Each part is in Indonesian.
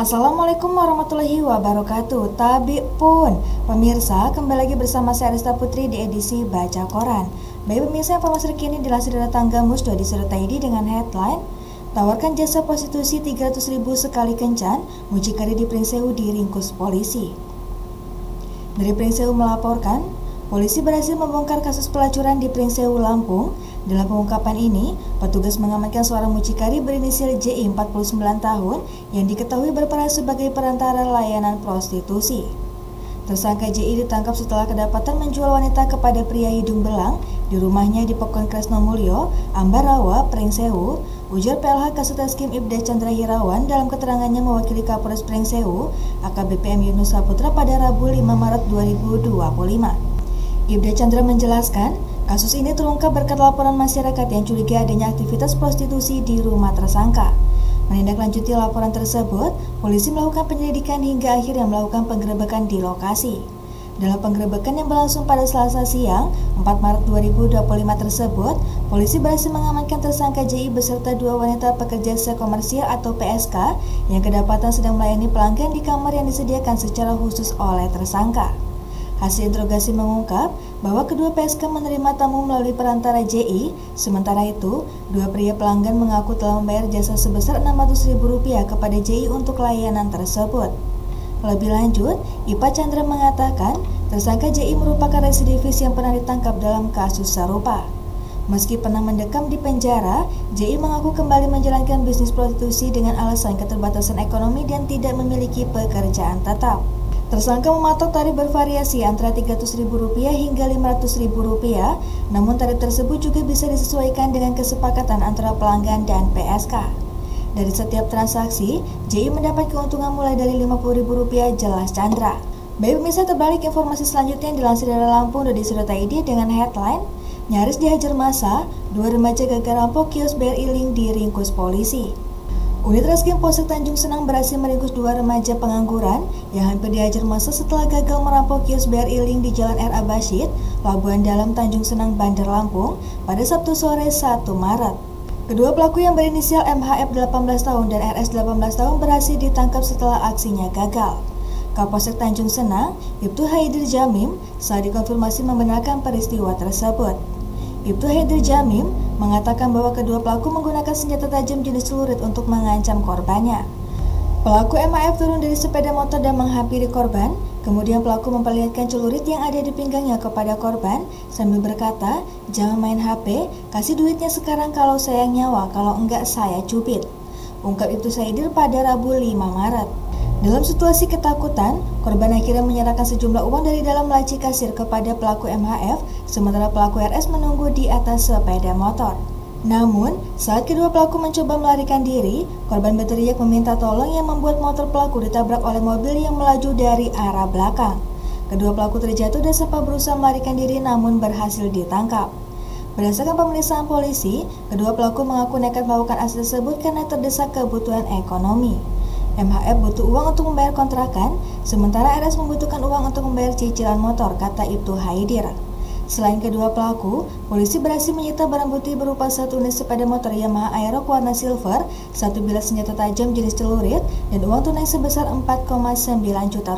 Assalamualaikum warahmatullahi wabarakatuh. Tabi pun pemirsa, kembali lagi bersama saya Arista Putri di edisi Baca Koran. Baik pemirsa, informasi terkini dilansir dari tangga Musdodi.id dengan headline tawarkan jasa prostitusi 300.000 sekali kencan, mucikari di Pringsewu diringkus polisi. Dari Pringsewu melaporkan, polisi berhasil membongkar kasus pelacuran di Pringsewu, Lampung. Dalam pengungkapan ini, petugas mengamankan seorang mucikari berinisial JI 49 tahun yang diketahui berperan sebagai perantara layanan prostitusi. Tersangka JI ditangkap setelah kedapatan menjual wanita kepada pria hidung belang di rumahnya di Pokon Kresnomulyo, Ambarawa, Pringsewu, ujar PLH Kasatreskim Ibda Chandra Hirawan dalam keterangannya mewakili Kapolres Pringsewu, AKBP M Yunus Saputra pada Rabu 5 Maret 2025. Ibda Chandra menjelaskan, kasus ini terungkap berkat laporan masyarakat yang curiga adanya aktivitas prostitusi di rumah tersangka. Menindaklanjuti laporan tersebut, polisi melakukan penyelidikan hingga akhirnya melakukan penggerebekan di lokasi. Dalam penggerebekan yang berlangsung pada Selasa siang, 4 Maret 2025 tersebut, polisi berhasil mengamankan tersangka JI beserta dua wanita pekerja seks komersial atau PSK yang kedapatan sedang melayani pelanggan di kamar yang disediakan secara khusus oleh tersangka. Hasil interogasi mengungkap bahwa kedua PSK menerima tamu melalui perantara JI, sementara itu, dua pria pelanggan mengaku telah membayar jasa sebesar Rp600.000 kepada JI untuk layanan tersebut. Lebih lanjut, IPA Chandra mengatakan tersangka JI merupakan residivis yang pernah ditangkap dalam kasus serupa. Meski pernah mendekam di penjara, JI mengaku kembali menjalankan bisnis prostitusi dengan alasan keterbatasan ekonomi dan tidak memiliki pekerjaan tetap. Tersangka mematok tarif bervariasi antara Rp300.000 hingga Rp500.000, namun tarif tersebut juga bisa disesuaikan dengan kesepakatan antara pelanggan dan PSK. Dari setiap transaksi, JI mendapat keuntungan mulai dari Rp50.000, jelas Chandra. Baik pemirsa, terbalik informasi selanjutnya dilansir dari Lampung.id dengan headline nyaris dihajar massa, dua remaja gagal rampok kios BRI Link diringkus polisi. Unit Reskrim Polsek Tanjung Senang berhasil meringkus dua remaja pengangguran yang hampir dihajar massa setelah gagal merampok kios BRI Link di Jalan R.A. Bashir, Labuan Dalam, Tanjung Senang, Bandar Lampung pada Sabtu sore 1 Maret. Kedua pelaku yang berinisial MHF 18 tahun dan RS 18 tahun berhasil ditangkap setelah aksinya gagal. Kapolsek Tanjung Senang, Ibtu Haidir Jamim, saat dikonfirmasi membenarkan peristiwa tersebut. Ibtu Haidir Jamim mengatakan bahwa kedua pelaku menggunakan senjata tajam jenis celurit untuk mengancam korbannya. Pelaku MAF turun dari sepeda motor dan menghampiri korban, kemudian pelaku memperlihatkan celurit yang ada di pinggangnya kepada korban sambil berkata, "Jangan main HP, kasih duitnya sekarang kalau sayang nyawa, kalau enggak saya cubit," ungkap Ibtu Haidir pada Rabu 5 Maret. Dalam situasi ketakutan, korban akhirnya menyerahkan sejumlah uang dari dalam laci kasir kepada pelaku MHF, sementara pelaku RS menunggu di atas sepeda motor. Namun, saat kedua pelaku mencoba melarikan diri, korban berteriak meminta tolong yang membuat motor pelaku ditabrak oleh mobil yang melaju dari arah belakang. Kedua pelaku terjatuh dan sempat berusaha melarikan diri namun berhasil ditangkap. Berdasarkan pemeriksaan polisi, kedua pelaku mengaku nekat melakukan aksi tersebut karena terdesak kebutuhan ekonomi. MHF butuh uang untuk membayar kontrakan, sementara RS membutuhkan uang untuk membayar cicilan motor, kata Ibtu Haidir. Selain kedua pelaku, polisi berhasil menyita barang bukti berupa satu unit sepeda motor Yamaha Aerox warna silver, satu bilah senjata tajam jenis celurit, dan uang tunai sebesar Rp4,9 juta.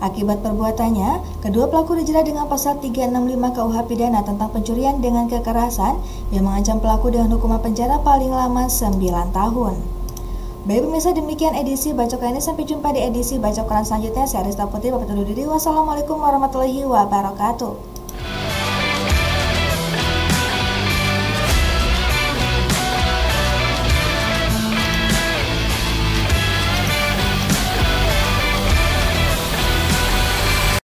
Akibat perbuatannya, kedua pelaku dijerat dengan pasal 365 KUH Pidana tentang pencurian dengan kekerasan yang mengancam pelaku dengan hukuman penjara paling lama 9 tahun. Baik pemirsa, demikian edisi Baca Koran ini. Sampai jumpa di edisi Baca Koran selanjutnya. Saya Arista Putri, pamit undur diri. Wassalamualaikum warahmatullahi wabarakatuh.